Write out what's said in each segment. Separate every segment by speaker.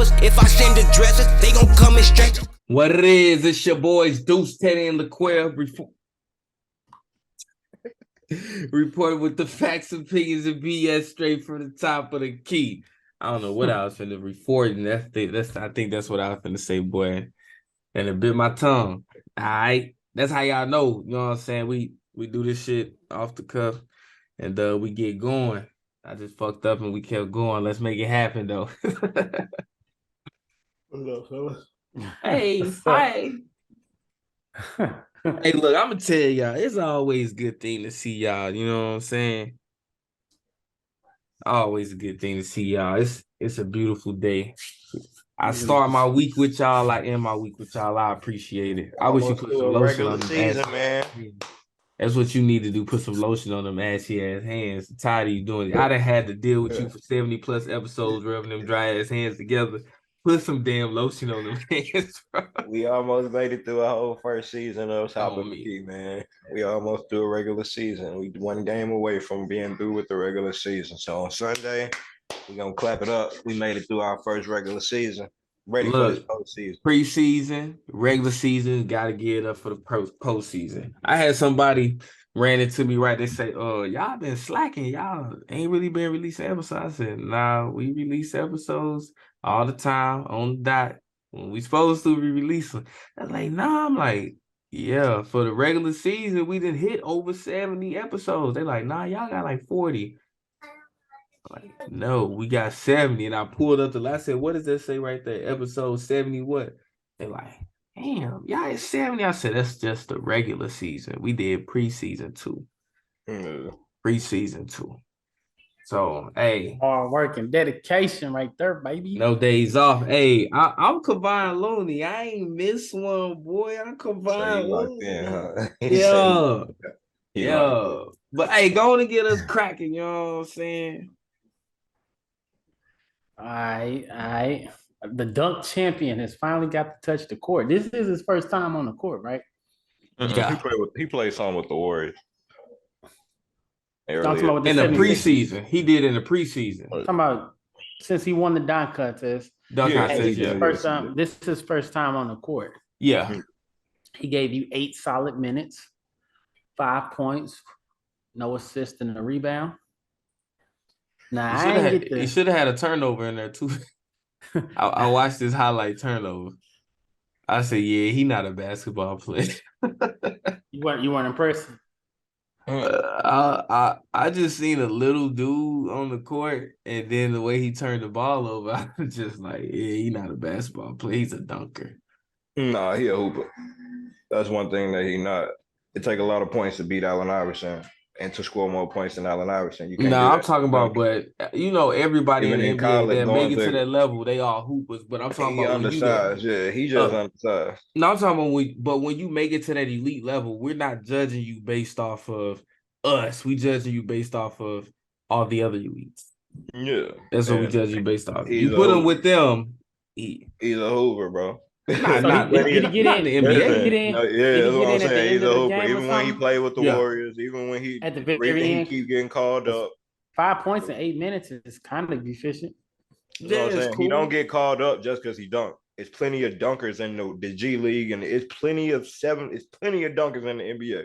Speaker 1: rappers. If I send the dressers, they gon' come in straight.
Speaker 2: What it is, it's your boys Deuce, Teddy, and LaQuell. Report with the facts, opinions, and BS straight from the top of the key. I don't know what I was finna report, and I think that's what I was finna say, boy. And it bit my tongue. All right. That's how y'all know. You know what I'm saying? We do this shit off the cuff and we get going. I just fucked up and we kept going. Let's make it happen though.
Speaker 3: What's up, fellas?
Speaker 2: Hey, hi. Hey, look, I'm gonna tell y'all, it's always a good thing to see y'all. You know what I'm saying? Always a good thing to see y'all. It's a beautiful day. I start my week with y'all. I end my week with y'all. I appreciate it. I wish you put some lotion on them
Speaker 3: season, man.
Speaker 2: That's what you need to do. Put some lotion on them ashy ass hands. I'm tired of you doing it. I done had to deal with you for 70 plus episodes, rubbing them dry ass hands together. Put some damn lotion on them hands, bro.
Speaker 3: We almost made it through a whole first season of Top of the Key, man. We almost through a regular season. We one game away from being through with the regular season. So on Sunday, we're gonna clap it up. We made it through our first regular season. Ready for this postseason.
Speaker 2: Preseason, regular season, gotta get up for the postseason. I had somebody ran into me, right? They say, y'all been slacking. Y'all ain't really been releasing episodes. I said, nah, we release episodes all the time on the dot. When we supposed to, we release them. I was like, nah, I'm like, yeah, for the regular season, we didn't hit over 70 episodes. They're like, nah, y'all got like 40. Like, no, we got 70. And I pulled up I said, what does that say right there? Episode 70 what? They're like, damn, y'all at 70. I said, that's just the regular season. We did preseason 2. Preseason 2. So, hey.
Speaker 4: Hard work and dedication right there, baby.
Speaker 2: No days off. Hey, I'm Kavon Looney. I ain't missed one, boy. I'm Kavon Looney. Yeah. But, hey, go on and get us cracking, you know what I'm saying?
Speaker 4: All right. The dunk champion has finally got to touch the court. This is his first time on the court, right?
Speaker 2: Yeah.
Speaker 3: He played some with the Warriors.
Speaker 2: In the preseason. He did in the preseason.
Speaker 4: Talking about since he won the dunk contest. This is his first time on the court.
Speaker 2: Yeah.
Speaker 4: He gave you 8 solid minutes, 5 points, no assist and a rebound. Nah,
Speaker 2: he should have had a turnover in there too. I watched his highlight turnover. I said, yeah, he not a basketball player.
Speaker 4: You weren't impressed?
Speaker 2: I just seen a little dude on the court, and then the way he turned the ball over, I was just like, yeah, he not a basketball player. He's a dunker.
Speaker 3: Nah, he a hooper. That's one thing that he not. It take a lot of points to beat Allen Iverson and to score more points than Allen Iverson. You can't.
Speaker 2: I'm talking about, but you know, everybody in the NBA that make it to that level, they are hoopers. But I'm talking about
Speaker 3: undersized. He just undersized.
Speaker 2: No, I'm talking about when you make it to that elite level, we're not judging you based off of us. We judging you based off of all the other elites.
Speaker 3: Yeah,
Speaker 2: that's what we judge you based off. You put him with them.
Speaker 3: He's a hooper, bro.
Speaker 4: Did he get in the NBA?
Speaker 3: That's what I'm saying. He's a hooper. Even when he played with the Warriors, even when he
Speaker 4: at the very end,
Speaker 3: he keep getting called up.
Speaker 4: 5 points in 8 minutes is kind of efficient.
Speaker 3: You know what I'm saying? Cool. He don't get called up just because he dunked. It's plenty of dunkers in the G League, and it's plenty of dunkers in the NBA.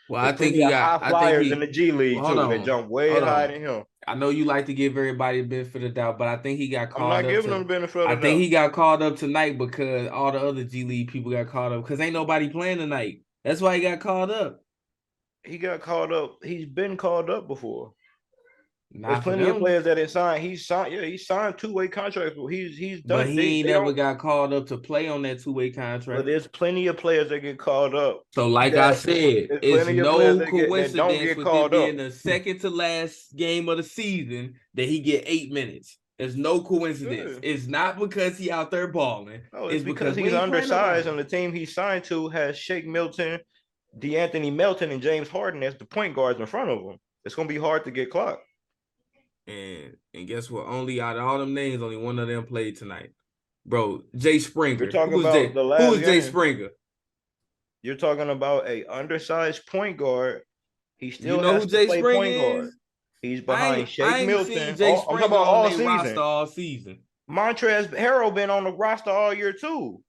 Speaker 2: Well, I think he got
Speaker 3: high flyers in the G League too. They jump way higher than him.
Speaker 2: I know you like to give everybody the benefit of the doubt, but I think he got called up.
Speaker 3: I'm not giving him the benefit of the doubt.
Speaker 2: I think he got called up tonight because all the other G League people got called up because ain't nobody playing tonight. That's why he got called up.
Speaker 3: He got called up. He's been called up before. There's plenty of players that signed. He signed 2-way contracts. He's done.
Speaker 2: But he ain't never got called up to play on that 2-way contract.
Speaker 3: But there's plenty of players that get called up.
Speaker 2: So, like I said, it's no coincidence with it being the second to last game of the season that he get 8 minutes. There's no coincidence. Yeah. It's not because he out there balling.
Speaker 3: No, it's because he's undersized, and the team he signed to has Shake Milton, DeAnthony Melton, and James Harden as the point guards in front of him. It's gonna be hard to get clocked.
Speaker 2: And guess what? Only out of all them names, only one of them played tonight. Bro, Jay Springer.
Speaker 3: You're talking about the last
Speaker 2: Who is Jay Springer?
Speaker 3: You're talking about a undersized point guard. He still
Speaker 2: has
Speaker 3: to play point guard. He's behind Shake Milton.
Speaker 2: I'm talking about all season.
Speaker 3: Montrezl Harrell been on the roster all year too.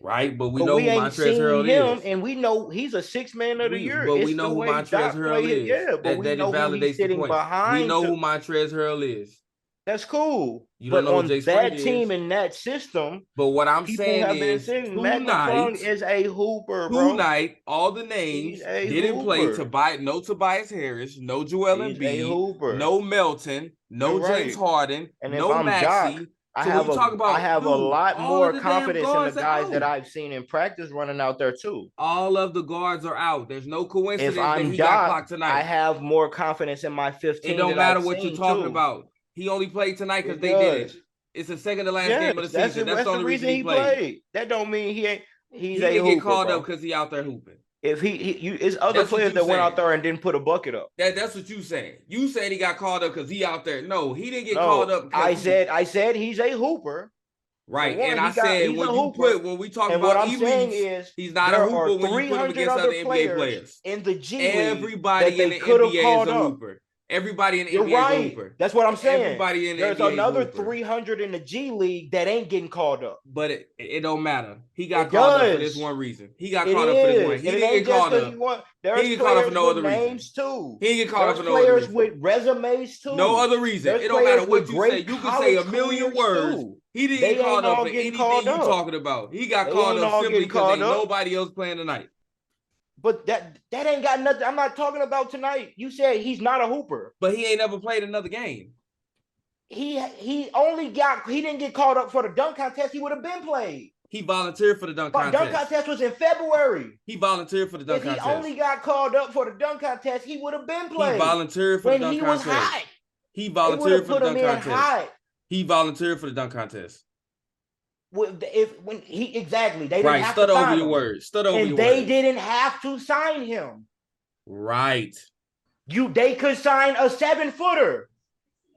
Speaker 2: Right, but we
Speaker 3: But
Speaker 2: know
Speaker 3: we
Speaker 2: who
Speaker 3: ain't
Speaker 2: Montrezl
Speaker 3: seen
Speaker 2: Harrell
Speaker 3: him,
Speaker 2: is.
Speaker 3: and we know he's a 6 man of the year.
Speaker 2: But we
Speaker 3: It's
Speaker 2: know
Speaker 3: the
Speaker 2: who
Speaker 3: way
Speaker 2: Montrezl
Speaker 3: Doc
Speaker 2: Harrell
Speaker 3: played.
Speaker 2: is.
Speaker 3: Yeah, but
Speaker 2: That
Speaker 3: we know who he's
Speaker 2: invalidates the
Speaker 3: sitting
Speaker 2: point.
Speaker 3: behind.
Speaker 2: We know who Montrezl Harrell is.
Speaker 3: That's cool.
Speaker 2: You don't
Speaker 3: but
Speaker 2: know
Speaker 3: on
Speaker 2: who Jay
Speaker 3: that
Speaker 2: Springer
Speaker 3: team
Speaker 2: is.
Speaker 3: in that system,
Speaker 2: But what I'm
Speaker 3: people
Speaker 2: saying
Speaker 3: have been
Speaker 2: is
Speaker 3: saying Matt McClung is a hooper, bro.
Speaker 2: tonight, all the names
Speaker 3: He's a
Speaker 2: didn't play.
Speaker 3: hooper.
Speaker 2: No Tobias Harris, no Joel
Speaker 3: He's a
Speaker 2: Embiid,
Speaker 3: hooper.
Speaker 2: no Melton, no
Speaker 3: You're
Speaker 2: James
Speaker 3: right.
Speaker 2: Harden,
Speaker 3: And
Speaker 2: no
Speaker 3: if I'm Doc,
Speaker 2: Maxey.
Speaker 3: I
Speaker 2: So when you talk about,
Speaker 3: have a lot
Speaker 2: all
Speaker 3: more
Speaker 2: of the damn
Speaker 3: confidence in the
Speaker 2: guards are
Speaker 3: guys that
Speaker 2: out.
Speaker 3: I've seen in practice running out there too.
Speaker 2: All of the guards are out. There's no coincidence
Speaker 3: If
Speaker 2: that
Speaker 3: I'm
Speaker 2: he got
Speaker 3: Doc,
Speaker 2: clocked tonight.
Speaker 3: I have more confidence in my 15.
Speaker 2: It don't
Speaker 3: that
Speaker 2: matter
Speaker 3: I've
Speaker 2: what you're
Speaker 3: seen
Speaker 2: talking
Speaker 3: too.
Speaker 2: about. He only played tonight because
Speaker 3: It
Speaker 2: they did it.
Speaker 3: does.
Speaker 2: It's the second to last
Speaker 3: Yes,
Speaker 2: game of the season. That's the only reason he
Speaker 3: played. That don't mean he ain't.
Speaker 2: He
Speaker 3: He's a
Speaker 2: didn't
Speaker 3: hooper,
Speaker 2: get called
Speaker 3: bro.
Speaker 2: up because he out there hooping.
Speaker 3: If it's other
Speaker 2: That's what
Speaker 3: players
Speaker 2: you
Speaker 3: that went out
Speaker 2: saying.
Speaker 3: there and didn't put a bucket up.
Speaker 2: That's what you saying. You said he got called up because he out there. No, he didn't get
Speaker 3: No,
Speaker 2: called up.
Speaker 3: I said he's a hooper.
Speaker 2: Right,
Speaker 3: For one,
Speaker 2: and I
Speaker 3: he got-
Speaker 2: said
Speaker 3: he's
Speaker 2: when
Speaker 3: a
Speaker 2: you
Speaker 3: hooper.
Speaker 2: put when we talk
Speaker 3: And what
Speaker 2: about
Speaker 3: I'm saying
Speaker 2: elites,
Speaker 3: is
Speaker 2: he's not a
Speaker 3: there
Speaker 2: hooper
Speaker 3: are
Speaker 2: when you put him
Speaker 3: 300
Speaker 2: against other NBA players.
Speaker 3: in the G League
Speaker 2: Everybody
Speaker 3: that
Speaker 2: in
Speaker 3: they
Speaker 2: the
Speaker 3: could have
Speaker 2: NBA is
Speaker 3: called
Speaker 2: a
Speaker 3: up.
Speaker 2: hooper. Everybody in the
Speaker 3: You're
Speaker 2: NBA is a
Speaker 3: right.
Speaker 2: hooper.
Speaker 3: That's what I'm saying.
Speaker 2: Everybody in the
Speaker 3: There's
Speaker 2: NBA
Speaker 3: another
Speaker 2: is a hooper.
Speaker 3: 300 in the G League that ain't getting called up.
Speaker 2: But it don't matter. He got
Speaker 3: It
Speaker 2: called up for
Speaker 3: does.
Speaker 2: this one reason. He got
Speaker 3: It
Speaker 2: called up for this one.
Speaker 3: is.
Speaker 2: He
Speaker 3: And it
Speaker 2: didn't
Speaker 3: ain't
Speaker 2: get
Speaker 3: just
Speaker 2: called
Speaker 3: because
Speaker 2: up.
Speaker 3: you want.
Speaker 2: He
Speaker 3: There's
Speaker 2: didn't get called up for
Speaker 3: players
Speaker 2: no
Speaker 3: with
Speaker 2: other reason.
Speaker 3: names too.
Speaker 2: He didn't get called up
Speaker 3: There's
Speaker 2: for no other
Speaker 3: players
Speaker 2: reason.
Speaker 3: with resumes too.
Speaker 2: No other reason.
Speaker 3: There's
Speaker 2: It don't matter
Speaker 3: players
Speaker 2: what
Speaker 3: with
Speaker 2: you
Speaker 3: great
Speaker 2: say. You can say a
Speaker 3: college
Speaker 2: million
Speaker 3: careers,
Speaker 2: words.
Speaker 3: too.
Speaker 2: He didn't
Speaker 3: They
Speaker 2: get called
Speaker 3: ain't
Speaker 2: up
Speaker 3: all
Speaker 2: for
Speaker 3: getting
Speaker 2: anything
Speaker 3: called
Speaker 2: you
Speaker 3: up.
Speaker 2: talking about. He got
Speaker 3: They
Speaker 2: called
Speaker 3: ain't
Speaker 2: up
Speaker 3: all
Speaker 2: simply
Speaker 3: getting
Speaker 2: because
Speaker 3: called
Speaker 2: ain't
Speaker 3: up.
Speaker 2: nobody else playing tonight.
Speaker 3: But that ain't got nothing. I'm not talking about tonight. You said he's not a hooper.
Speaker 2: But he ain't never played another game.
Speaker 3: He didn't get called up for the dunk contest. He would have been played.
Speaker 2: He volunteered for the dunk
Speaker 3: But
Speaker 2: contest.
Speaker 3: dunk contest was in February.
Speaker 2: He volunteered for the dunk
Speaker 3: If he
Speaker 2: contest.
Speaker 3: only got called up for the dunk contest, he would have been played.
Speaker 2: He volunteered for
Speaker 3: when
Speaker 2: the dunk
Speaker 3: he
Speaker 2: contest.
Speaker 3: was hot.
Speaker 2: He
Speaker 3: They
Speaker 2: volunteered
Speaker 3: would
Speaker 2: for
Speaker 3: have
Speaker 2: the
Speaker 3: put him
Speaker 2: dunk
Speaker 3: in
Speaker 2: contest.
Speaker 3: hot.
Speaker 2: He volunteered for the dunk contest.
Speaker 3: They didn't
Speaker 2: Right,
Speaker 3: have
Speaker 2: stud
Speaker 3: to
Speaker 2: over
Speaker 3: sign
Speaker 2: your
Speaker 3: him.
Speaker 2: words. Stud over
Speaker 3: And
Speaker 2: your
Speaker 3: they
Speaker 2: words.
Speaker 3: didn't have to sign him.
Speaker 2: Right.
Speaker 3: They could sign a 7-footer.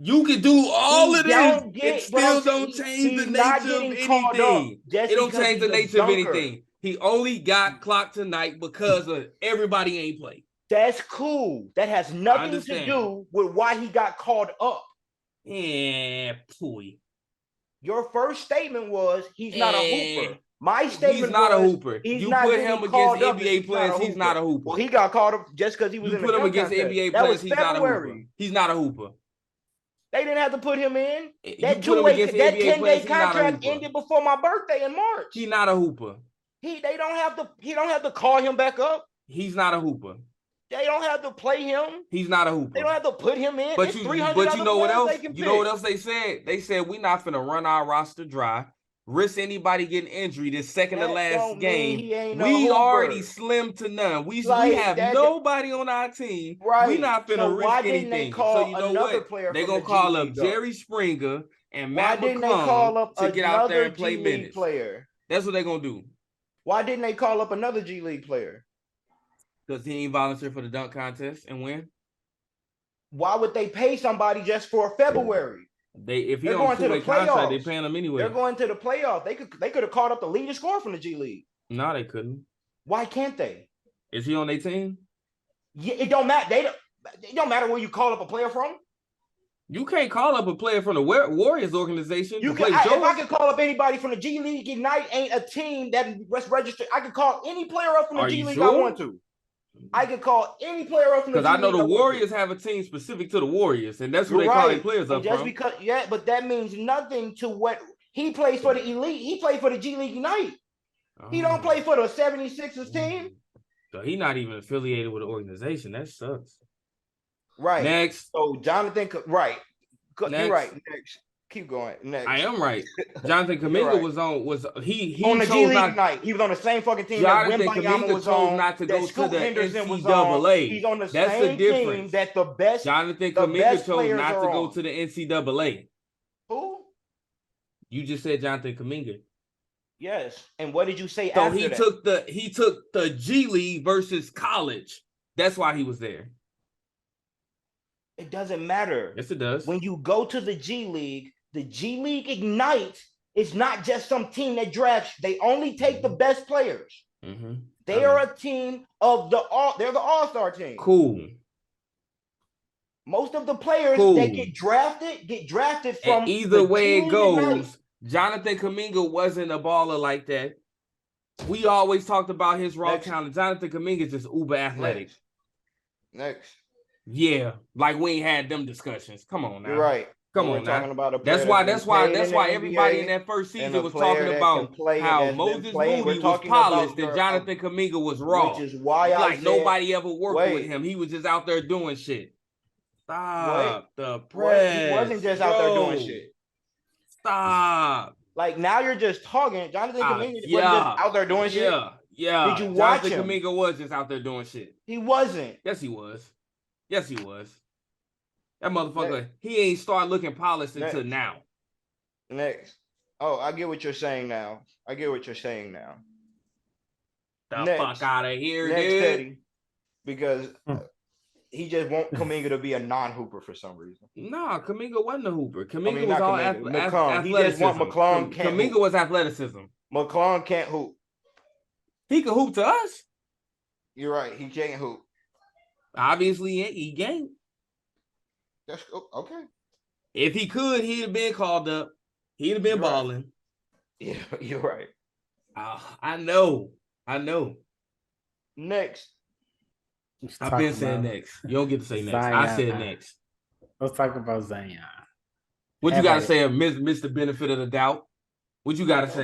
Speaker 2: You can do all of this. It still don't
Speaker 3: he's
Speaker 2: change the
Speaker 3: not
Speaker 2: nature of
Speaker 3: getting called up
Speaker 2: anything.
Speaker 3: just
Speaker 2: It don't
Speaker 3: because
Speaker 2: change the
Speaker 3: he's a
Speaker 2: nature of
Speaker 3: dunker.
Speaker 2: anything. He only got clocked tonight because of everybody ain't played.
Speaker 3: That's cool. That has nothing to do with why he got called up.
Speaker 2: Yeah, boy.
Speaker 3: Your first statement was he's not a hooper. My statement
Speaker 2: he's not
Speaker 3: was
Speaker 2: a hooper.
Speaker 3: he's
Speaker 2: You
Speaker 3: not
Speaker 2: put
Speaker 3: getting
Speaker 2: him against
Speaker 3: called up
Speaker 2: NBA players, he's not a hooper.
Speaker 3: Well, he got called up just because he was
Speaker 2: You
Speaker 3: in the
Speaker 2: put him
Speaker 3: dunk
Speaker 2: against
Speaker 3: contest.
Speaker 2: NBA
Speaker 3: That
Speaker 2: players,
Speaker 3: was
Speaker 2: he's not a hooper.
Speaker 3: February.
Speaker 2: He's not a hooper.
Speaker 3: They didn't have to put him in.
Speaker 2: You
Speaker 3: That
Speaker 2: put him against
Speaker 3: that
Speaker 2: NBA
Speaker 3: 10-day
Speaker 2: players, he's not a
Speaker 3: contract
Speaker 2: hooper.
Speaker 3: ended before my birthday in March.
Speaker 2: He's not a hooper.
Speaker 3: He don't have to call him back up.
Speaker 2: He's not a hooper.
Speaker 3: They don't have to play him.
Speaker 2: He's not a hooper.
Speaker 3: They don't have to put him in.
Speaker 2: But
Speaker 3: It's
Speaker 2: you know what else?
Speaker 3: You
Speaker 2: know what else they said? They said we're not finna run our roster dry, risk anybody getting injury this second to last game. We already slim to none. We have nobody on our team.
Speaker 3: Right.
Speaker 2: We not finna risk anything. So you know what? They're gonna call up Jerry Springer and Matt McClung to get out there and play minutes. That's what they're gonna do.
Speaker 3: Why didn't they call up another G League player?
Speaker 2: Because he ain't volunteer for the dunk contest and win.
Speaker 3: Why would they pay somebody just for February?
Speaker 2: If he on a two-way contract, they paying him anyway.
Speaker 3: They're going to the playoffs. They could have called up the leading scorer from the G League.
Speaker 2: No, they couldn't.
Speaker 3: Why can't they?
Speaker 2: Is he on their team?
Speaker 3: Yeah, it don't matter. It don't matter where you call up a player from.
Speaker 2: You can't call up a player from the Warriors organization.
Speaker 3: If I could call up anybody from the G League, Ignite ain't a team that registered. I could call any player up from the G League I want to. I could call any player up from the G League.
Speaker 2: Because I know the Warriors have a team specific to the Warriors, and that's who they call their players up from.
Speaker 3: But that means nothing to what he plays for the Elite. He played for the G League Ignite. He don't play for the 76ers team.
Speaker 2: So he's not even affiliated with the organization. That sucks.
Speaker 3: Right.
Speaker 2: Next.
Speaker 3: So Jonathan, right.
Speaker 2: Next.
Speaker 3: You're right. Next. Keep going. Next.
Speaker 2: I am right. Jonathan Kuminga was on the
Speaker 3: G League night. He was on the same fucking team
Speaker 2: Jonathan
Speaker 3: that Wembanyama was
Speaker 2: chose
Speaker 3: on.
Speaker 2: not to go to the
Speaker 3: Henderson
Speaker 2: NCAA.
Speaker 3: He's on the
Speaker 2: That's
Speaker 3: same
Speaker 2: the difference.
Speaker 3: team that the best.
Speaker 2: Jonathan Kuminga chose not to go to the NCAA.
Speaker 3: Who?
Speaker 2: You just said Jonathan Kuminga.
Speaker 3: Yes. And what did you say
Speaker 2: so
Speaker 3: after that?
Speaker 2: He took the G League versus college. That's why he was there.
Speaker 3: It doesn't matter.
Speaker 2: Yes, it does.
Speaker 3: When you go to the G League Ignite is not just some team that drafts. They only take the best players.
Speaker 2: Mm-hmm.
Speaker 3: They are a team of they're the all-star team.
Speaker 2: Cool.
Speaker 3: Most of the players that get drafted from
Speaker 2: and either way it goes. Jonathan Kuminga wasn't a baller like that. We always talked about his raw talent. Jonathan Kuminga is just uber athletic.
Speaker 3: Next.
Speaker 2: Yeah, like we ain't had them discussions. Come on now.
Speaker 3: You're right.
Speaker 2: Come on now. That's why everybody in that first season was talking about how Moses Moody was polished and Jonathan Kuminga was raw.
Speaker 3: Which is why
Speaker 2: nobody ever worked with him. He was just out there doing shit. Stop the press.
Speaker 3: He wasn't just out there doing shit.
Speaker 2: Stop.
Speaker 3: Like now you're just talking. Jonathan Kuminga wasn't just out there doing shit.
Speaker 2: Yeah.
Speaker 3: Did you watch him?
Speaker 2: Jonathan Kuminga was just out there doing shit.
Speaker 3: He wasn't.
Speaker 2: Yes, he was. That motherfucker, he ain't start looking polished until now.
Speaker 3: Next. Oh, I get what you're saying now.
Speaker 2: The fuck out of here,
Speaker 3: dude.
Speaker 2: Teddy.
Speaker 3: Because he just want Kuminga to be a non-hooper for some reason.
Speaker 2: Nah, Kuminga wasn't a hooper. Kuminga was all athleticism.
Speaker 3: He just want McClung can't
Speaker 2: Kuminga was athleticism.
Speaker 3: McClung can't hoop.
Speaker 2: He could hoop to us.
Speaker 3: You're right. He can't hoop.
Speaker 2: Obviously, he can't.
Speaker 3: That's okay.
Speaker 2: If he could, he'd have been called up. He'd have been balling.
Speaker 3: Yeah, you're right.
Speaker 2: I know.
Speaker 3: Next.
Speaker 2: I've been saying next. You don't get to say next. Zion. I said next.
Speaker 4: Let's talk about Zion.
Speaker 2: What you got to say? Mr. Benefit of the doubt. What you got to say?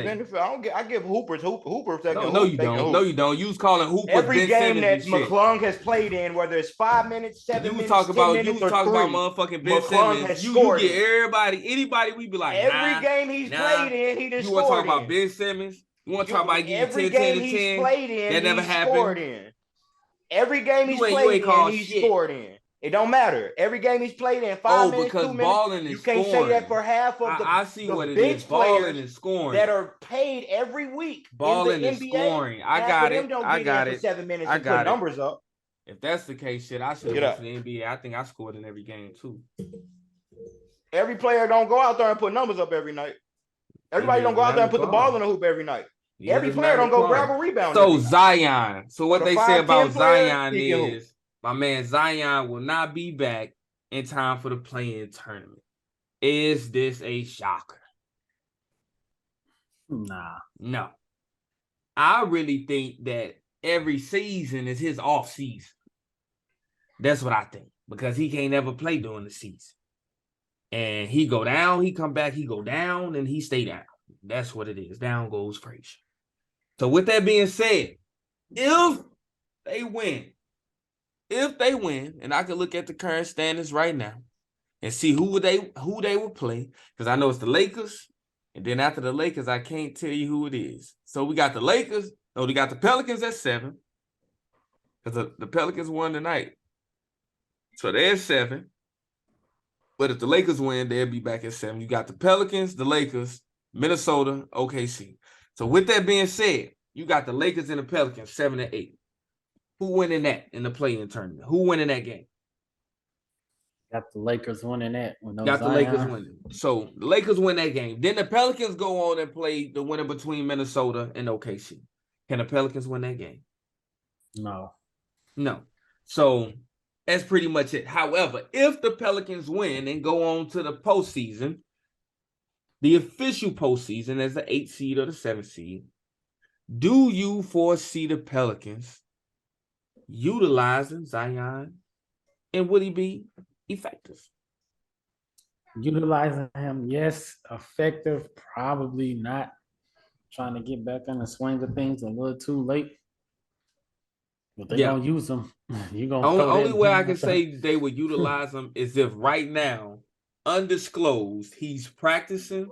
Speaker 3: I give Hooper.
Speaker 2: No, you don't. No, you don't. You was calling Hooper
Speaker 3: every game that McClung has played in, whether it's 5 minutes, 7 minutes, 10 minutes,
Speaker 2: you was talking about motherfucking Ben Simmons. You get anybody. We be like,
Speaker 3: every game he's played in, he just scored.
Speaker 2: You want to talk about Ben Simmons? You want to talk about getting 10, 10, and 10?
Speaker 3: Played in,
Speaker 2: that never happened.
Speaker 3: Every game he's played in, he scored in. It don't matter. Every game he's played in, 5 minutes, 2 minutes. You can't say that for half of the bench players that are paid every week.
Speaker 2: Balling and scoring. I got it.
Speaker 3: For 7 minutes and put numbers up.
Speaker 2: If that's the case, shit, I should have went to the NBA. I think I scored in every game too.
Speaker 3: Every player don't go out there and put numbers up every night. Everybody don't go out there and put the ball in the hoop every night. Yeah, every player don't go grab a rebound.
Speaker 2: So Zion. So what they say about Zion is, my man Zion will not be back in time for the play-in tournament. Is this a shocker?
Speaker 4: Nah.
Speaker 2: No. I really think that every season is his off season. That's what I think. Because he can't ever play during the season. And he go down, he come back, he go down, and he stay down. That's what it is. Down goes Frazier. So with that being said, if they win, and I can look at the current standings right now and see who they will play, because I know it's the Lakers, and then after the Lakers, I can't tell you who it is. So we got the Lakers. No, we got the Pelicans at 7, because the Pelicans won tonight. So they're at 7. But if the Lakers win, they'll be back at 7. You got the Pelicans, the Lakers, Minnesota, OKC. So with that being said, you got the Lakers and the Pelicans 7 and 8. Who winning that in the play-in tournament? Who winning that game?
Speaker 4: Got the Lakers winning that.
Speaker 2: Got the Lakers winning. So the Lakers win that game. Then the Pelicans go on and play the winner between Minnesota and OKC. Can the Pelicans win that game?
Speaker 4: No.
Speaker 2: So that's pretty much it. However, if the Pelicans win and go on to the postseason, the official postseason as the 8th seed or the 7th seed, do you foresee the Pelicans utilizing Zion, and would he be effective?
Speaker 4: Utilizing him, yes. Effective, probably not. Trying to get back in the swing of things a little too late. But they're going to use them.
Speaker 2: Only way I can say they would utilize him is if right now, undisclosed, he's practicing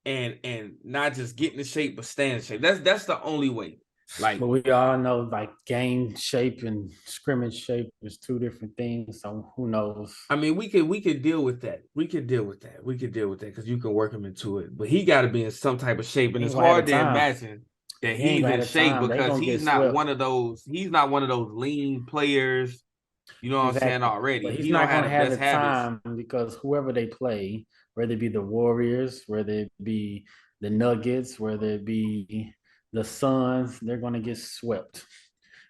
Speaker 2: and not just getting in shape, but staying in shape. That's the only way. But
Speaker 4: we all know like game shape and scrimmage shape is two different things. So who knows?
Speaker 2: I mean, we could deal with that. We could deal with that because you can work him into it. But he got to be in some type of shape, and it's hard to imagine that he's in shape because he's not one of those. He's not one of those lean players. You know what I'm saying already.
Speaker 4: But he's not going to have the time because whoever they play, whether it be the Warriors, whether it be the Nuggets, whether it be the Suns, they're going to get swept.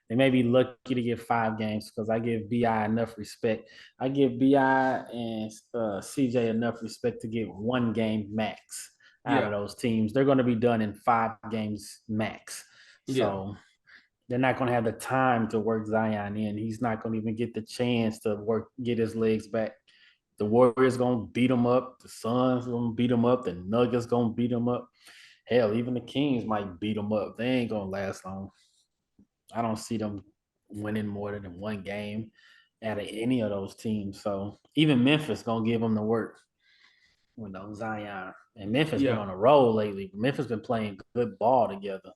Speaker 4: They may be lucky to get 5 games because I give BI enough respect. I give BI and CJ enough respect to get 1 game max. out of those teams. They're going to be done in 5 games max. So they're not going to have the time to work Zion in. He's not going to even get the chance to get his legs back. The Warriors going to beat him up. The Suns going to beat him up. The Nuggets going to beat him up. Hell, even the Kings might beat him up. They ain't going to last long. I don't see them winning more than 1 game out of any of those teams. So even Memphis going to give them the work. Zion. And Memphis been on a roll lately. Memphis been playing good ball together.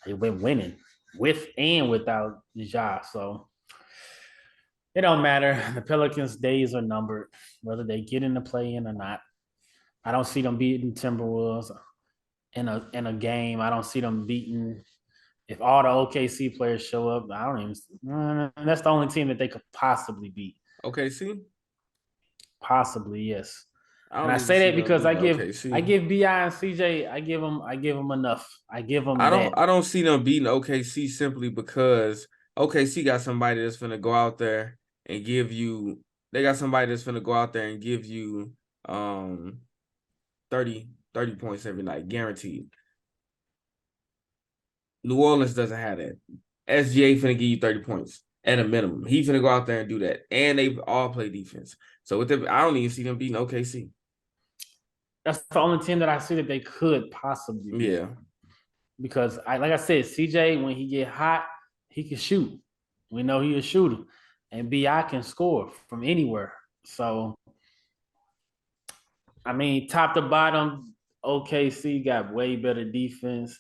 Speaker 4: They've been winning with and without Ja. So it don't matter. The Pelicans' days are numbered, whether they get in the play-in or not. I don't see them beating Timberwolves in a game. I don't see them beating if all the OKC players show up. I don't even. That's the only team that they could possibly beat.
Speaker 2: OKC?
Speaker 4: Possibly, yes. And I say that because I give BI and CJ, I give them enough. I give them.
Speaker 2: I don't see them beating OKC simply because OKC got somebody that's gonna go out there and give you. They got somebody that's gonna go out there and give you 30 points every night, guaranteed. New Orleans doesn't have that. SGA finna give you 30 points at a minimum. He's finna go out there and do that, and they all play defense. So with them, I don't even see them beating OKC.
Speaker 4: That's the only team that I see that they could possibly beat.
Speaker 2: Yeah.
Speaker 4: Because like I said, CJ, when he get hot, he can shoot. We know he a shooter. And BI can score from anywhere. So, I mean, top to bottom, OKC got way better defense.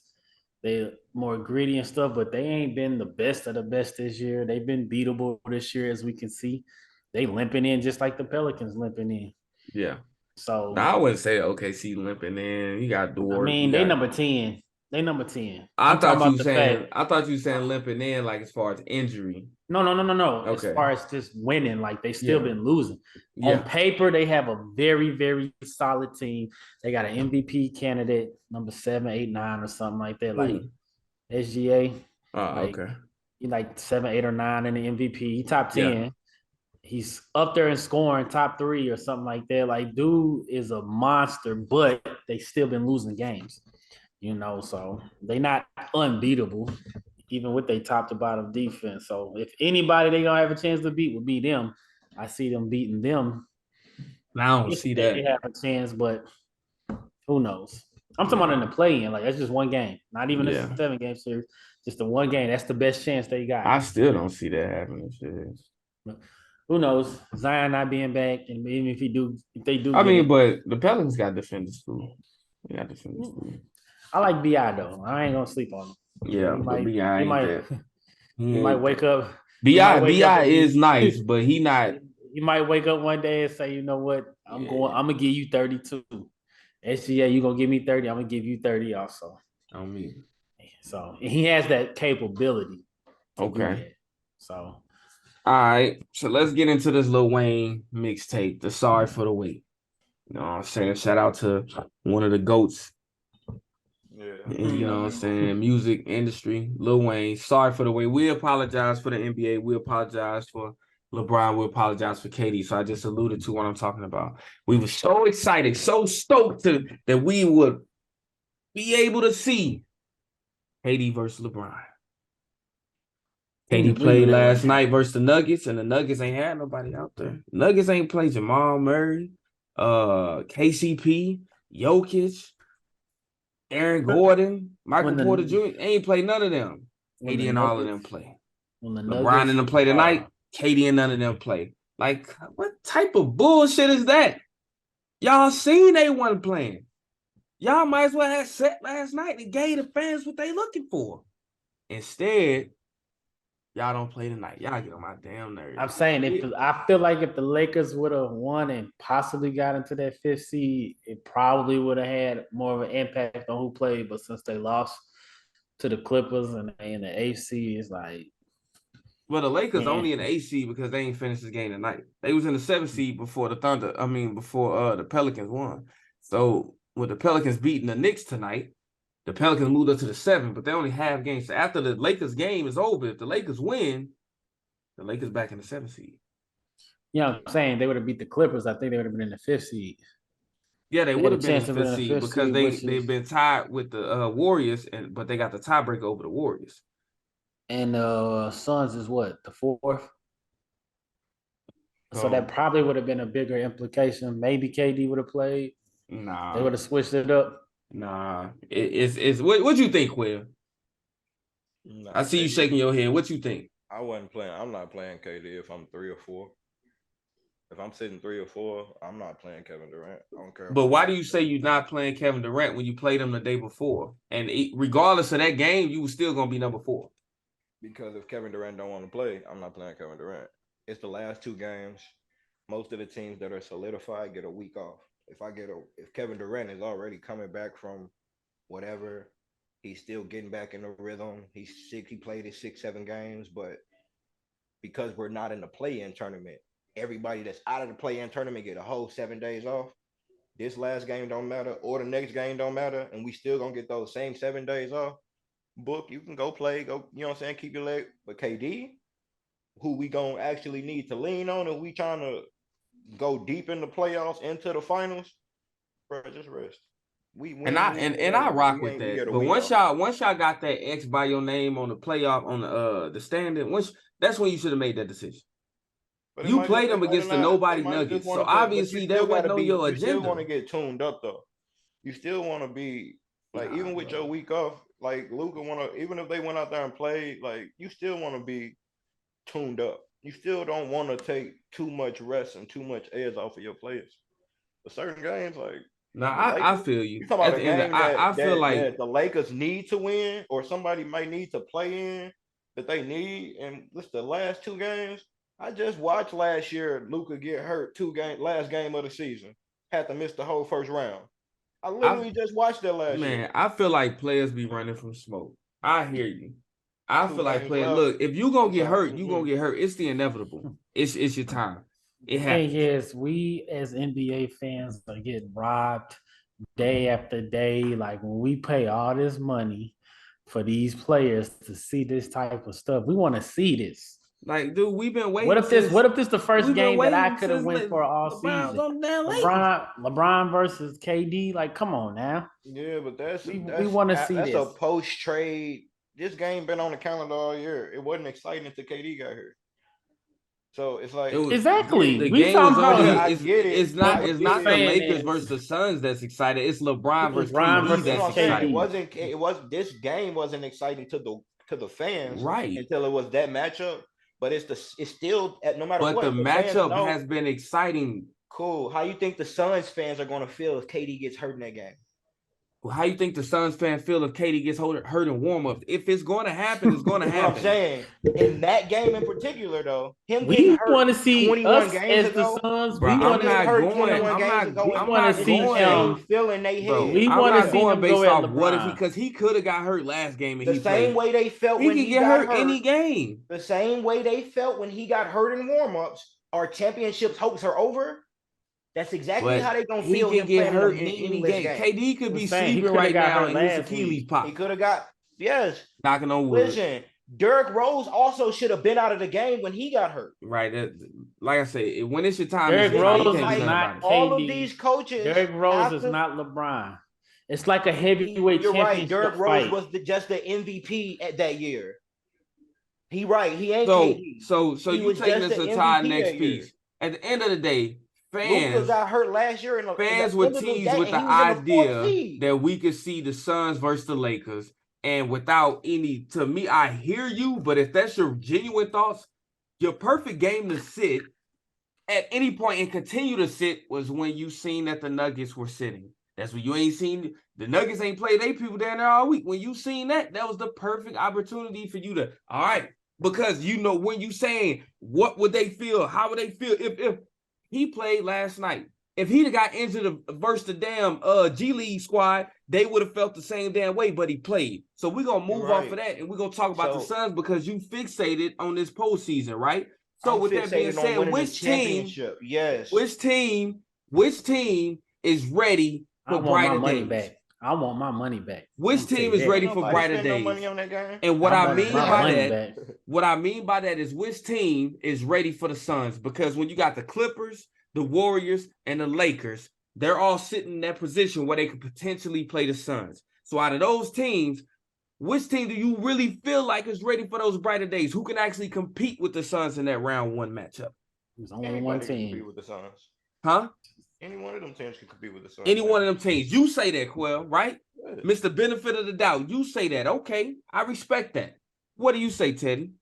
Speaker 4: They're more gritty and stuff, but they ain't been the best of the best this year. They've been beatable this year, as we can see. They limping in just like the Pelicans limping in.
Speaker 2: Yeah.
Speaker 4: So
Speaker 2: I wouldn't say OKC limping in. You got Dort.
Speaker 4: I mean, they number 10. They number 10.
Speaker 2: I thought you saying limping in like as far as injury.
Speaker 4: No.
Speaker 2: Okay.
Speaker 4: As far as just winning, like they still been losing. On paper, they have a very, very solid team. They got an MVP candidate, number 7, 8, 9, or something like that. Like SGA.
Speaker 2: Okay.
Speaker 4: He like 7, 8, or 9 in the MVP. He top 10. Yeah. He's up there in scoring, top 3 or something like that. Like, dude is a monster, but they still been losing games. So they not unbeatable, even with their top to bottom defense. So if anybody they gonna have a chance to beat would be them. I see them beating them.
Speaker 2: I don't see that.
Speaker 4: They have a chance, but who knows? I'm talking about in the play-in. Like, that's just 1 game. Not even a 7-game series. Just the 1 game. That's the best chance they got.
Speaker 2: I still don't see that happening.
Speaker 4: But who knows? Zion not being back, and even if they do.
Speaker 2: But the Pelicans got defenders too. They got defenders too.
Speaker 4: I like BI though. I ain't gonna sleep on him.
Speaker 2: Yeah,
Speaker 4: he might wake up.
Speaker 2: BI is nice, but he not.
Speaker 4: You might wake up one day and say, you know what? I'm gonna give you 32. SGA, you gonna give me 30. I'm gonna give you 30 also.
Speaker 2: On me.
Speaker 4: So he has that capability.
Speaker 2: Okay.
Speaker 4: So.
Speaker 2: All right, so let's get into this Lil Wayne mixtape, the Sorry for the Wait. You know what I'm saying? Shout out to one of the GOATs. Yeah. You know what I'm saying? Music industry, Lil Wayne, Sorry for the Wait. We apologize for the NBA. We apologize for LeBron. We apologize for KD. So I just alluded to what I'm talking about. We were so excited, so stoked that we would be able to see KD versus LeBron. KD played last night versus the Nuggets, and the Nuggets ain't had nobody out there. Nuggets ain't played Jamal Murray, KCP, Jokic, Aaron Gordon, Michael Porter Jr. Ain't played none of them. KD and all of them play. LeBron and them play tonight. KD and none of them play. Like, what type of bullshit is that? Y'all seen they wasn't playing. Y'all might as well have set last night and gave the fans what they looking for. Instead, y'all don't play tonight. Y'all get on my damn nerves.
Speaker 4: I'm saying I feel like if the Lakers would have won and possibly got into that 5th seed, it probably would have had more of an impact on who played. But since they lost to the Clippers and in the 8th seed, it's like.
Speaker 2: Well, the Lakers only in the 8th seed because they ain't finished this game tonight. They was in the 7th seed before the Pelicans won. So with the Pelicans beating the Knicks tonight, the Pelicans moved up to the 7th, but they only have games. So after the Lakers game is over, if the Lakers win, the Lakers back in the 7th seed.
Speaker 4: Yeah, I'm saying they would have beat the Clippers. I think they would have been in the 5th seed.
Speaker 2: Yeah, they
Speaker 4: They
Speaker 2: would
Speaker 4: had a
Speaker 2: have been
Speaker 4: chance
Speaker 2: in
Speaker 4: to
Speaker 2: fifth
Speaker 4: win the
Speaker 2: seed
Speaker 4: fifth
Speaker 2: because
Speaker 4: seed, which
Speaker 2: they've
Speaker 4: is
Speaker 2: been tied with the Warriors, but they got the tiebreaker over the Warriors.
Speaker 4: and Suns is what, the fourth? So that
Speaker 2: So
Speaker 4: probably would have been a bigger implication. Maybe KD would have played. They
Speaker 2: nah,
Speaker 4: would have switched it up.
Speaker 2: nah. It's what you think, Will?
Speaker 3: Nah,
Speaker 2: I see you
Speaker 3: KD.
Speaker 2: shaking your head. What you think?
Speaker 3: I wasn't playing. I'm not playing KD if I'm 3 or 4. If I'm sitting 3 or 4, I'm not playing Kevin Durant. I don't care
Speaker 2: But
Speaker 3: who.
Speaker 2: why do you say you're not playing Kevin Durant when you played him the day before? And regardless of that game, you were still gonna be number 4.
Speaker 3: Because if Kevin Durant don't want to play, I'm not playing Kevin Durant. It's the last 2 games. Most of the teams that are solidified get a week off. If Kevin Durant is already coming back from whatever, he's still getting back in the rhythm. He's sick. He played his 6, 7 games, but because we're not in the play-in tournament, everybody that's out of the play-in tournament get a whole 7 days off. This last game don't matter, or the next game don't matter, and we still gonna get those same 7 days off. Book, you can go play, go, you know what I'm saying, keep your leg. But KD, who we gonna actually need to lean on if we trying to go deep in the playoffs, into the finals, bro, just rest.
Speaker 2: I rock with
Speaker 3: We
Speaker 2: that.
Speaker 3: get a
Speaker 2: But
Speaker 3: week
Speaker 2: once
Speaker 3: off.
Speaker 2: y'all got that X by your name on the playoff on the standing, that's when you should have made that decision.
Speaker 3: But
Speaker 2: You played them against the nobody
Speaker 3: they might have just
Speaker 2: Nuggets, so
Speaker 3: wanted to, but you
Speaker 2: obviously
Speaker 3: still
Speaker 2: that wasn't
Speaker 3: gotta
Speaker 2: on
Speaker 3: be,
Speaker 2: your
Speaker 3: you still want
Speaker 2: agenda.
Speaker 3: to get tuned up though. You still want to be like,
Speaker 2: Nah,
Speaker 3: even with
Speaker 2: bro.
Speaker 3: your week off, like Luka even if they went out there and played, like you still want to be tuned up. You still don't want to take too much rest and too much edge off of your players. But certain games, like
Speaker 2: Nah,
Speaker 3: the
Speaker 2: I
Speaker 3: Lakers,
Speaker 2: feel you.
Speaker 3: you talking
Speaker 2: At
Speaker 3: about
Speaker 2: the
Speaker 3: a
Speaker 2: end of
Speaker 3: game that
Speaker 2: I feel like
Speaker 3: that the Lakers need to win, or somebody might need to play in that they need. And this the last 2 games. I just watched last year Luka get hurt last game of the season, had to miss the whole first round. I literally just watched that last year.
Speaker 2: I feel like players be running from smoke. I hear you. I
Speaker 3: Two
Speaker 2: feel like
Speaker 3: games
Speaker 2: players.
Speaker 3: left.
Speaker 2: Look, if you gonna
Speaker 3: I'm
Speaker 2: get
Speaker 3: sorry.
Speaker 2: hurt, you gonna get hurt. It's the inevitable. It's your time. It
Speaker 4: The
Speaker 2: happens.
Speaker 4: thing is, we as NBA fans are getting robbed day after day. Like when we pay all this money for these players to see this type of stuff, we want to see this.
Speaker 2: Like, dude, we've been
Speaker 4: What
Speaker 2: waiting
Speaker 4: if this?
Speaker 2: since
Speaker 4: What if this the first
Speaker 2: we've been
Speaker 4: game that I
Speaker 2: waiting
Speaker 4: could have
Speaker 2: since
Speaker 4: went for all
Speaker 2: LeBron was
Speaker 4: season?
Speaker 2: on the damn Lakers.
Speaker 4: LeBron versus KD. Like, come on now.
Speaker 3: Yeah, but
Speaker 4: We want to see
Speaker 3: that's
Speaker 4: this.
Speaker 3: a post trade. This game been on the calendar all year. It wasn't exciting until KD got here. So it's like
Speaker 4: Exactly.
Speaker 2: The
Speaker 4: We
Speaker 2: game was
Speaker 4: talking
Speaker 2: on
Speaker 4: about
Speaker 2: here.
Speaker 3: I get it.
Speaker 2: It's not the
Speaker 4: saying
Speaker 2: Lakers
Speaker 4: is
Speaker 2: versus the Suns that's excited. It's LeBron versus
Speaker 4: LeBron
Speaker 2: KD
Speaker 4: versus
Speaker 2: that's
Speaker 3: what I'm saying.
Speaker 2: exciting.
Speaker 3: It was this game wasn't exciting to the fans
Speaker 2: Right.
Speaker 3: until it was that matchup. But it's still no matter
Speaker 2: But
Speaker 3: what
Speaker 2: the
Speaker 3: fans
Speaker 2: matchup
Speaker 3: know,
Speaker 2: has been exciting.
Speaker 3: cool. How you think the Suns fans are gonna feel if KD gets hurt in that game?
Speaker 2: How you think the Suns fan feel if KD gets hurt in warm-ups? If it's going to happen, it's going to
Speaker 3: That's
Speaker 2: happen.
Speaker 3: what I'm saying. In that game in particular, though, him
Speaker 4: we
Speaker 3: getting hurt
Speaker 4: want to see
Speaker 3: 21
Speaker 4: us
Speaker 3: games
Speaker 4: as
Speaker 3: ago.
Speaker 4: the Suns.
Speaker 2: Bro,
Speaker 4: We want
Speaker 2: I'm not
Speaker 4: to.
Speaker 2: going.
Speaker 3: 21 games ago,
Speaker 2: I'm
Speaker 4: wanna
Speaker 2: not
Speaker 3: it's
Speaker 4: see
Speaker 3: the
Speaker 2: going.
Speaker 3: same feeling they
Speaker 2: Bro,
Speaker 3: had.
Speaker 4: We
Speaker 2: I'm
Speaker 4: wanna
Speaker 2: not
Speaker 4: see
Speaker 2: going
Speaker 4: him
Speaker 2: based
Speaker 4: go at
Speaker 2: off what if
Speaker 4: LeBron.
Speaker 2: because he could have got hurt last game and
Speaker 3: The
Speaker 2: he
Speaker 3: same
Speaker 2: played.
Speaker 3: way they felt
Speaker 2: He
Speaker 3: when
Speaker 2: could
Speaker 3: he
Speaker 2: get
Speaker 3: got
Speaker 2: hurt any game.
Speaker 3: The same way they felt when he got hurt in warmups. Our championships hopes are over. That's exactly how they gonna feel.
Speaker 2: He
Speaker 3: Him
Speaker 2: can get
Speaker 3: playing
Speaker 2: hurt
Speaker 3: in
Speaker 2: in any
Speaker 3: game.
Speaker 2: KD could
Speaker 4: I'm
Speaker 2: be
Speaker 4: saying, he
Speaker 2: sleeping
Speaker 4: coulda
Speaker 2: right
Speaker 4: got
Speaker 2: now
Speaker 4: hurt
Speaker 2: and his
Speaker 4: last
Speaker 2: Achilles
Speaker 4: week.
Speaker 2: pop.
Speaker 3: He could have got
Speaker 2: Knocking on wood.
Speaker 3: Listen, Derrick Rose also should have been out of the game when he got hurt.
Speaker 2: Right. Like I said, when it's your time,
Speaker 4: Derrick
Speaker 2: it's your time. You
Speaker 4: Rose
Speaker 2: can't
Speaker 4: is
Speaker 2: do nothing
Speaker 4: not
Speaker 2: about it.
Speaker 3: All of
Speaker 4: KD.
Speaker 3: these coaches.
Speaker 4: Derrick Rose is not LeBron. It's like a heavyweight
Speaker 3: You're right.
Speaker 4: championship
Speaker 3: Derrick Rose
Speaker 4: fight.
Speaker 3: was just the MVP at that year. He right. He ain't
Speaker 2: So
Speaker 3: KD.
Speaker 2: so
Speaker 3: He
Speaker 2: you
Speaker 3: was
Speaker 2: taking
Speaker 3: just
Speaker 2: us
Speaker 3: the
Speaker 2: to our
Speaker 3: MVP
Speaker 2: next
Speaker 3: that year.
Speaker 2: piece. At the end of the day,
Speaker 3: Luka got hurt last year.
Speaker 2: Fans were teased with the idea that we could see the Suns versus the Lakers. And without any, to me, I hear you, but if that's your genuine thoughts, your perfect game to sit at any point and continue to sit was when you seen that the Nuggets were sitting. That's when you ain't seen the Nuggets ain't played they people down there all week. When you seen that was the perfect opportunity for you to, all right, because you know when you saying what would they feel, how would they feel if he played last night. If he'd have got injured versus the damn G League squad, they would have felt the same damn way, but he played. So we're going to move off of that, and we're going to talk about the Suns because you fixated on this postseason, right? So with that being said, which team is ready for brighter days?
Speaker 4: I want my money back.
Speaker 2: Which team is ready for brighter days?
Speaker 3: Money on that game?
Speaker 2: And what I mean by that is which team is ready for the Suns? Because when you got the Clippers, the Warriors, and the Lakers, they're all sitting in that position where they could potentially play the Suns. So out of those teams, which team do you really feel like is ready for those brighter days? Who can actually compete with the Suns in that round one matchup?
Speaker 4: There's only
Speaker 3: Anybody
Speaker 4: one
Speaker 3: can
Speaker 4: team.
Speaker 3: compete with the Suns.
Speaker 2: Huh?
Speaker 3: Any one of them teams can compete with the Suns.
Speaker 2: Any one of them teams. You say that, Quell, right?
Speaker 3: Yeah.
Speaker 2: Mr. Benefit of the doubt. You say that. Okay, I respect that. What do you say, Teddy?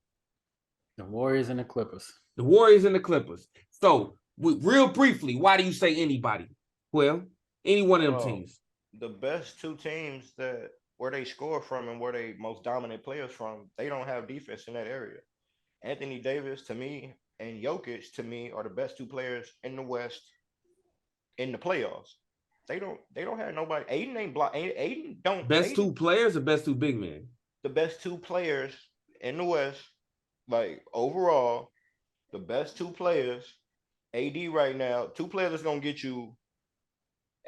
Speaker 4: The Warriors and the Clippers.
Speaker 2: The Warriors and the Clippers. So, real briefly, why do you say anybody? Well, any one of them teams.
Speaker 3: The best two teams that where they score from and where they most dominant players from, they don't have defense in that area. Anthony Davis, to me, and Jokic, to me, are the best two players in the West in the playoffs. They don't have nobody. Aiden ain't block. Aiden don't.
Speaker 2: Best
Speaker 3: Aiden,
Speaker 2: two players or best two big men?
Speaker 3: The best two players in the West, like overall, the best two players. AD right now, two players that's gonna get you.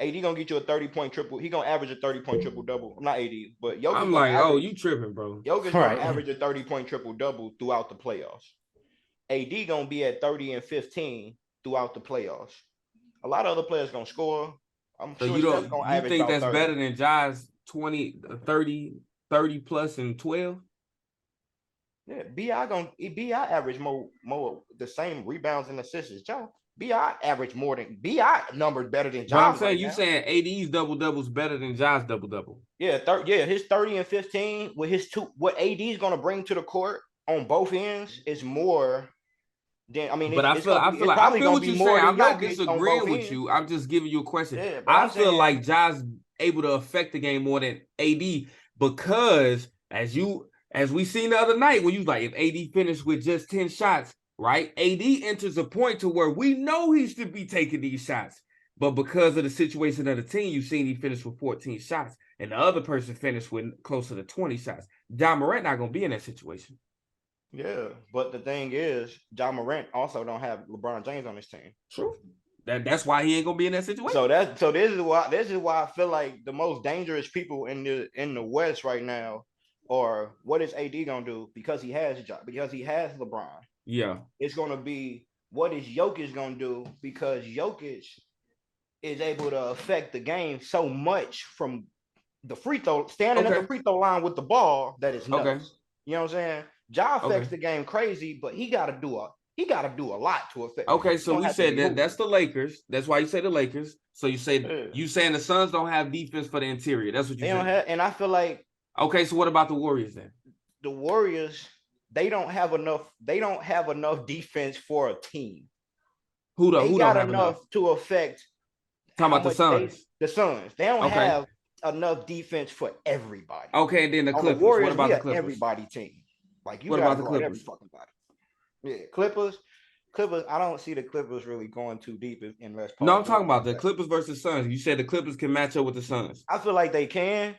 Speaker 3: AD gonna get you a 30-point triple. He gonna average a 30-point triple double. I'm not AD, but Jokic.
Speaker 2: I'm like, oh, you tripping, bro.
Speaker 3: Jokic gonna average a 30-point triple double throughout the playoffs. AD gonna be at 30 and 15 throughout the playoffs. A lot of other players gonna score. I'm
Speaker 2: so
Speaker 3: sure
Speaker 2: you think that's
Speaker 3: 30.
Speaker 2: better than Ja's 20, 30 plus and 12?
Speaker 3: Yeah, BI average more the same rebounds and assists. BI average more than BI numbers better than Ja.
Speaker 2: I'm saying saying AD's double doubles better than Ja's double double.
Speaker 3: Yeah, his 30 and 15 with his two. What AD is gonna bring to the court on both ends is more. But
Speaker 2: I feel what you're saying. I'm not disagreeing with you. I'm just giving you a question.
Speaker 3: Yeah,
Speaker 2: I feel like Ja's able to affect the game more than AD because as we seen the other night when you like if AD finished with just 10 shots, right? AD enters a point to where we know he should be taking these shots. But because of the situation of the team, you've seen he finished with 14 shots and the other person finished with closer to 20 shots. Ja Morant not going to be in that situation.
Speaker 3: Yeah, but the thing is, Ja Morant also don't have LeBron James on his team.
Speaker 2: True. That's why he ain't gonna be in that situation.
Speaker 3: So this is why I feel like the most dangerous people in the West right now are what is AD gonna do because he has LeBron.
Speaker 2: Yeah,
Speaker 3: it's gonna be what is Jokic gonna do because Jokic is able to affect the game so much from the free throw, standing at the free throw line with the ball that is nuts. Okay. You know what I'm saying? Ja affects the game crazy, but he got to do a lot to affect.
Speaker 2: Okay, so we said that's the Lakers. That's why you say the Lakers. So you say you saying the Suns don't have defense for the interior. That's what you said.
Speaker 3: And I feel like
Speaker 2: okay. So what about the Warriors then?
Speaker 3: The Warriors they don't have enough defense for a team.
Speaker 2: Who
Speaker 3: don't have
Speaker 2: enough
Speaker 3: to affect?
Speaker 2: Talking about the Suns.
Speaker 3: The Suns. They don't have enough defense for everybody.
Speaker 2: Okay, and then the Clippers.
Speaker 3: Warriors,
Speaker 2: what about the Clippers?
Speaker 3: Everybody team. Like you
Speaker 2: what about the Clippers?
Speaker 3: Every fucking body. Yeah, Clippers. I don't see the Clippers really going too deep unless.
Speaker 2: No, I'm talking about the Clippers versus Suns. You said the Clippers can match up with the Suns.
Speaker 3: I feel like they can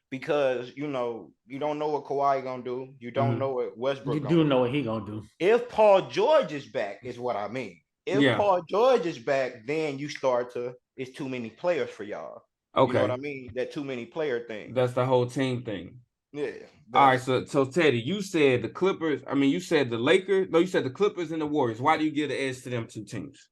Speaker 3: because you don't know what Kawhi gonna do. You don't know what Westbrook.
Speaker 4: You do know what he gonna do.
Speaker 3: If Paul George is back, is what I mean. If Paul George is back, then you start to. It's too many players for y'all.
Speaker 2: Okay,
Speaker 3: you know what I mean? That too many player thing.
Speaker 2: That's the whole team thing.
Speaker 3: Yeah.
Speaker 2: All right, so Teddy, you said the Clippers. I mean, you said the Lakers. No, you said the Clippers and the Warriors. Why do you give the edge to them two teams?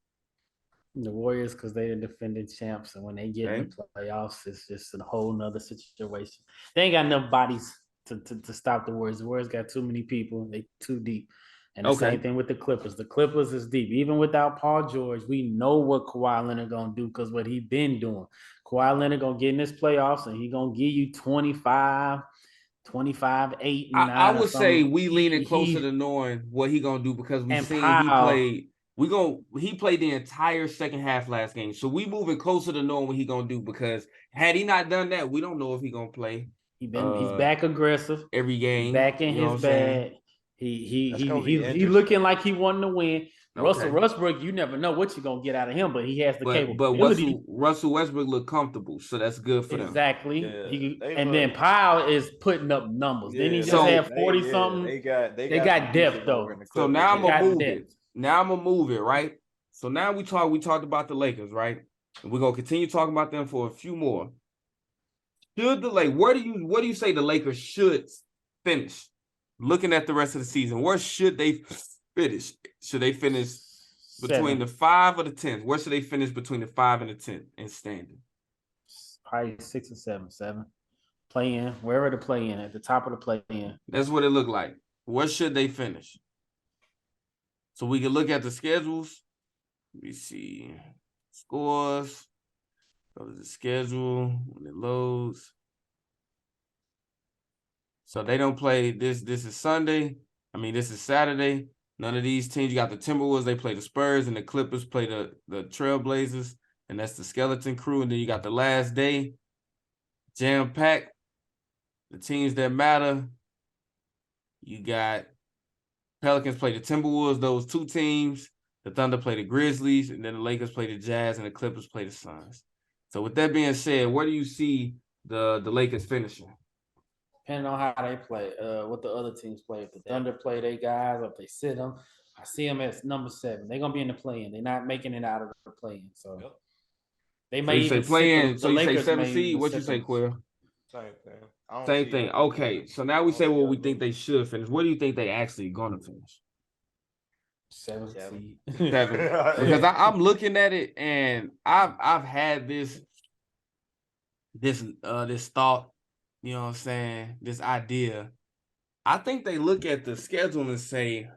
Speaker 4: The Warriors because they're the defending champs, and when they get in the playoffs, it's just a whole nother situation. They ain't got enough bodies to stop the Warriors. The Warriors got too many people. They too deep. And the same thing with the Clippers. The Clippers is deep. Even without Paul George, we know what Kawhi Leonard gonna do because what he been doing. Kawhi Leonard gonna get in this playoffs and he gonna give you 25, 8.
Speaker 2: I would say we leaning closer to knowing what he gonna do because we seen he played. He played the entire second half last game, so we moving closer to knowing what he gonna do because had he not done that, we don't know if he gonna play.
Speaker 4: He's back aggressive
Speaker 2: every game,
Speaker 4: back in his bag. He looking like he wanting to win. Russell Westbrook, you never know what you're gonna get out of him, but he has the capability.
Speaker 2: But Russell Westbrook look comfortable, so that's good for them.
Speaker 4: Exactly. Yeah, then Powell is putting up numbers. Then he just had 40 something. They got depth though.
Speaker 2: So now I'm gonna move it. Now I'm gonna move it, right? So now we talked about the Lakers, right? And we're gonna continue talking about them for a few more. What do you say the Lakers should finish? Looking at the rest of the season, where should they finish? Should they finish Between the 5 or the 10th. Where should they finish between the 5 and the 10th in standing?
Speaker 4: Probably 6 or 7. 7. Play in, wherever the play in, at the top of the play in.
Speaker 2: That's what it looked like. Where should they finish? So we can look at the schedules. Let me see. Scores. Go to the schedule when it loads. So they don't play this. This is Sunday. This is Saturday. None of these teams. You got the Timberwolves. They play the Spurs, and the Clippers play the Trailblazers, and that's the Skeleton Crew. And then you got the last day, jam-packed. The teams that matter. You got Pelicans play the Timberwolves. Those two teams. The Thunder play the Grizzlies, and then the Lakers play the Jazz, and the Clippers play the Suns. So with that being said, where do you see the Lakers finishing?
Speaker 4: Depending on how they play, what the other teams play. If the Thunder play their guys, or if they sit them, I see them as number 7. They're gonna be in the play-in. They're not making it out of the play-in. So they may even
Speaker 2: play-in. So you say 7 seed. What you say, Quill?
Speaker 3: Same thing.
Speaker 2: Same thing. Okay. So now we say what we think they should finish. Where do you think they actually gonna finish?
Speaker 4: 7 seed.
Speaker 2: 7. Because I'm looking at it, and I've had this thought. You know what I'm saying? This idea. I think they look at the schedule and say,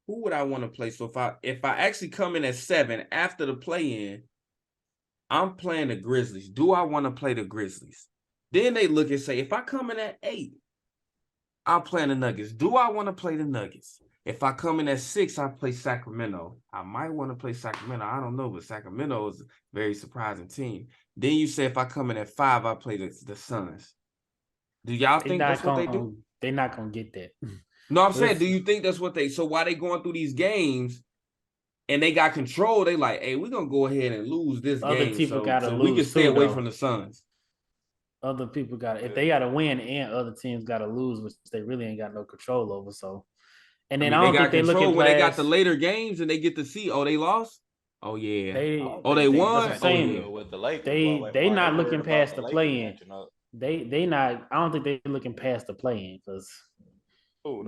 Speaker 2: who would I want to play? So if I actually come in at 7 after the play-in, I'm playing the Grizzlies. Do I want to play the Grizzlies? Then they look and say, if I come in at 8, I'm playing the Nuggets. Do I want to play the Nuggets? If I come in at 6, I play Sacramento. I might want to play Sacramento. I don't know, but Sacramento is a very surprising team. Then you say if I come in at 5, I play the Suns. Do y'all think that's what they do?
Speaker 4: They're not going to get that.
Speaker 2: No, I'm saying, do you think that's what they – so while they going through these games and they got control, they like, hey, we're going to go ahead and lose this game.
Speaker 4: Other people got to lose,
Speaker 2: we can stay away from the Suns.
Speaker 4: Other people got to – if they got to win and other teams got to lose, which they really ain't got no control over. So, and then I don't think they look at
Speaker 2: when they got the later games and they get to see, oh, they lost? Oh, yeah. They won?
Speaker 3: With the Lakers,
Speaker 4: they not looking past the play-in. They not. I don't think they're looking past the play-in because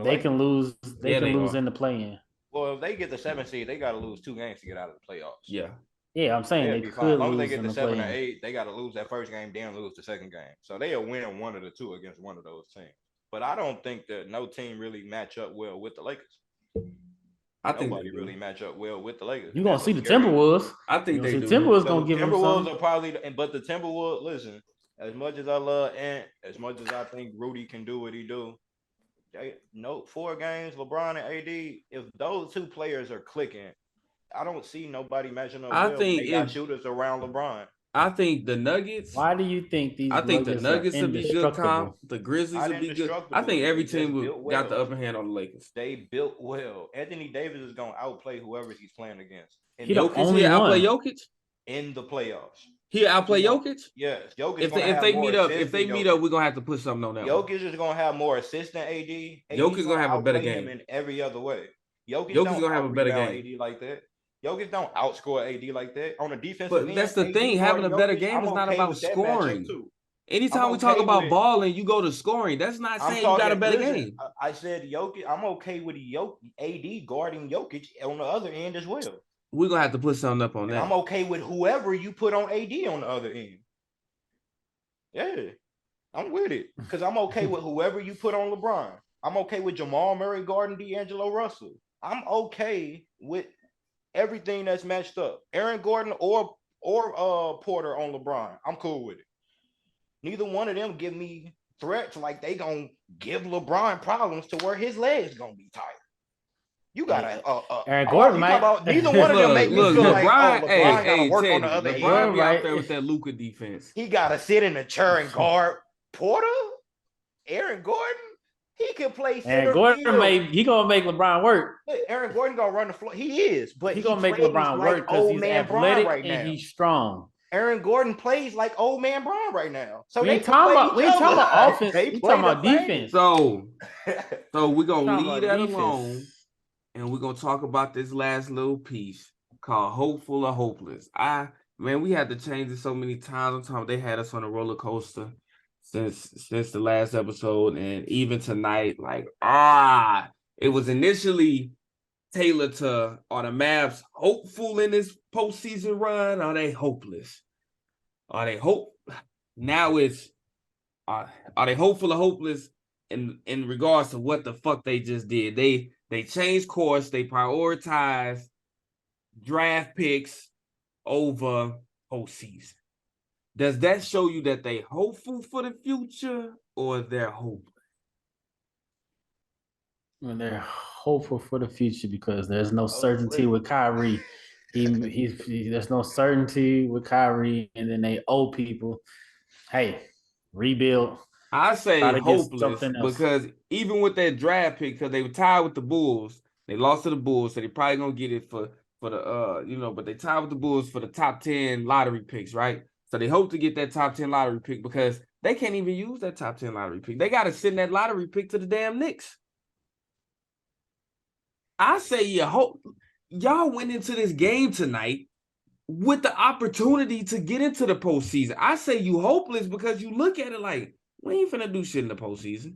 Speaker 4: they can lose. They can lose in the play-in.
Speaker 3: Well, if they get the 7 seed, they got to lose 2 games to get out of the playoffs.
Speaker 4: Yeah, I'm saying they could.
Speaker 3: As long as they get the 7 or 8, they got to lose that first game, then lose the second game. So they'll win one of the 2 against one of those teams. But I don't think that no team really match up well with the Lakers.
Speaker 2: I think
Speaker 3: nobody really match up well with the Lakers.
Speaker 4: You're gonna see the Timberwolves.
Speaker 2: I think they do.
Speaker 4: Timberwolves gonna give them
Speaker 3: Timberwolves
Speaker 4: some.
Speaker 3: are probably, but the Timberwolves. Listen, as much as I love Ant, as much as I think Rudy can do what he do, 4 games, LeBron and AD. If those 2 players are clicking, I don't see nobody matching up.
Speaker 2: I think
Speaker 3: they got shooters around LeBron.
Speaker 2: I think the Nuggets.
Speaker 4: Why do you think these?
Speaker 2: I think the Nuggets will be good. The Grizzlies will be good. I think every team got the upper hand on the Lakers.
Speaker 3: They built well. Anthony Davis is going to outplay whoever he's playing against.
Speaker 4: He the only one.
Speaker 2: Outplay Jokic
Speaker 3: in the playoffs.
Speaker 2: He outplay Jokic.
Speaker 3: Yes, Jokic.
Speaker 2: If they meet up, we're gonna have to put something on that.
Speaker 3: Jokic is gonna have more assists than AD.
Speaker 2: Jokic is gonna have a better game
Speaker 3: in every other way.
Speaker 2: Jokic is gonna have a better game.
Speaker 3: AD like that. Jokic don't outscore AD like that on the defensive.
Speaker 2: But that's the thing. Having a better game is not about scoring. Anytime we talk about balling, you go to scoring. That's not saying you got a better game.
Speaker 3: I said Jokic. I'm okay with AD guarding Jokic on the other end as well.
Speaker 2: We're gonna have to put something up on that.
Speaker 3: I'm okay with whoever you put on AD on the other end. Yeah, I'm with it because I'm okay with whoever you put on LeBron. I'm okay with Jamal Murray guarding D'Angelo Russell. I'm okay with everything that's matched up. Aaron Gordon or Porter on LeBron. I'm cool with it. Neither one of them give me threats like they gonna give LeBron problems to where his legs gonna be tired. You gotta
Speaker 4: Aaron Gordon might.
Speaker 3: Neither one of them make me feel
Speaker 2: LeBron,
Speaker 3: like LeBron gotta work
Speaker 2: Teddy,
Speaker 3: on the other end.
Speaker 2: LeBron be out there with that Luka defense.
Speaker 3: He gotta sit in a chair and guard Porter. Aaron Gordon, he can play center
Speaker 4: Aaron Gordon
Speaker 3: field.
Speaker 4: he gonna make LeBron work.
Speaker 3: Aaron Gordon gonna run the floor. He is, but
Speaker 4: he gonna make LeBron work because he's athletic
Speaker 3: right now.
Speaker 4: and he's strong.
Speaker 3: Aaron Gordon plays like old man Bron right now. So
Speaker 4: we ain't talking about offense. We talking about defense.
Speaker 2: So we're gonna leave that alone. And we're gonna talk about this last little piece called "Hopeful or Hopeless." We had to change it so many times. I'm talking, they had us on a roller coaster since the last episode, and even tonight, it was initially tailored to, are the Mavs hopeful in this postseason run? Are they hopeless? Are they now it's are they hopeful or hopeless in regards to what the fuck they just did? They changed course, they prioritized draft picks over postseason. Does that show you that they hopeful for the future or they're hopeless?
Speaker 4: When they're hopeful for the future because there's no certainty with Kyrie. There's no certainty with Kyrie, and then they owe people, hey, rebuild.
Speaker 2: I say hopeless because even with that draft pick, because they were tied with the Bulls, they lost to the Bulls, so they probably gonna get it for the but they tied with the Bulls for the top 10 lottery picks, right? So they hope to get that top 10 lottery pick because they can't even use that top 10 lottery pick. They got to send that lottery pick to the damn Knicks. I say y'all went into this game tonight with the opportunity to get into the postseason. I say you hopeless because you look at it like, we ain't finna do shit in the postseason.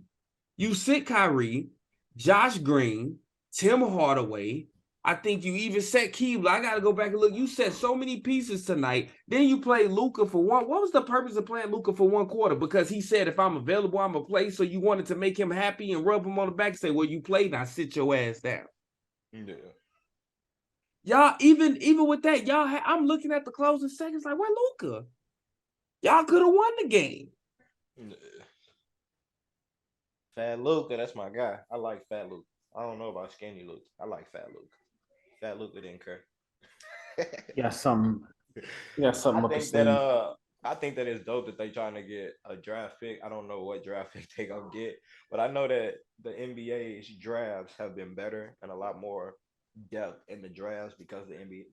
Speaker 2: You sit Kyrie, Josh Green, Tim Hardaway. I think you even set Keebler. I got to go back and look. You set so many pieces tonight. Then you play Luka for one. What was the purpose of playing Luka for one quarter? Because he said, if I'm available, I'm going to play. So you wanted to make him happy and rub him on the back and say, well, you played, now sit your ass down.
Speaker 3: Yeah.
Speaker 2: Y'all, even with that, I'm looking at the closing seconds like, where Luka? Y'all could have won the game.
Speaker 3: Yeah. Fat Luka, that's my guy. I like Fat Luka. I don't know about Skinny Luka. I like Fat Luka. Fat Luka didn't care.
Speaker 4: something up the sleeve.
Speaker 3: I think that it's dope that they trying to get a draft pick. I don't know what draft pick they gonna get, but I know that the NBA's drafts have been better and a lot more depth in the drafts because the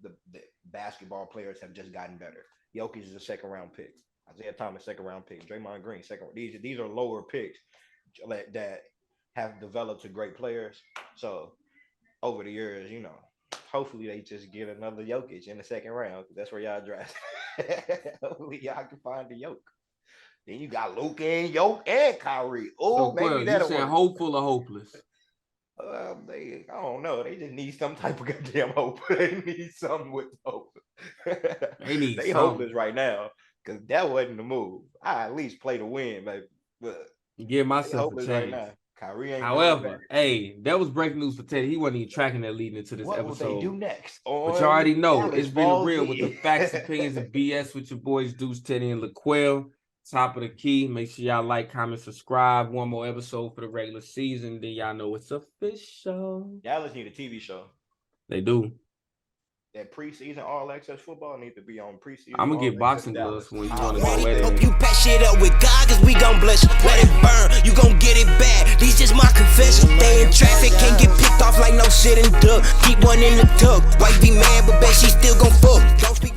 Speaker 3: basketball players have just gotten better. Jokic is a second round pick. Isaiah Thomas, second round pick. Draymond Green, second. These are lower picks that have developed to great players. So over the years, hopefully they just get another Jokic in the second round. That's where y'all draft. Hopefully y'all can find the yoke. Then you got Luka and Yoke and Kyrie. Oh, so, maybe that'll work. You saying hopeful or hopeless? I don't know. They just need some type of goddamn hope. They need something with hope. They hopeless right now because that wasn't the move. I at least play to win, baby. But
Speaker 2: give myself a chance. Right now.
Speaker 3: Kyrie ain't.
Speaker 2: However, that was breaking news for Teddy. He wasn't even tracking that leading into this episode.
Speaker 3: What will they do next?
Speaker 2: But you already know it's been real with the facts, opinions, and BS with your boys Deuce, Teddy, and LaQuell. Top of the key. Make sure y'all like, comment, subscribe. One more episode for the regular season. Then y'all know it's official.
Speaker 3: Dallas need a TV show.
Speaker 2: They do.
Speaker 3: That preseason all access football need to be on preseason.
Speaker 2: I'm gonna get boxing gloves when you want to go at it.
Speaker 1: Hope you pack shit up with God, cause we gon' bless you. Let it burn, you gon' get it bad. These just my confession. They in traffic, can't get picked off like no shit and duck. Keep one in the tug. Wife be mad, but bet she still gon' fuck. Don't speak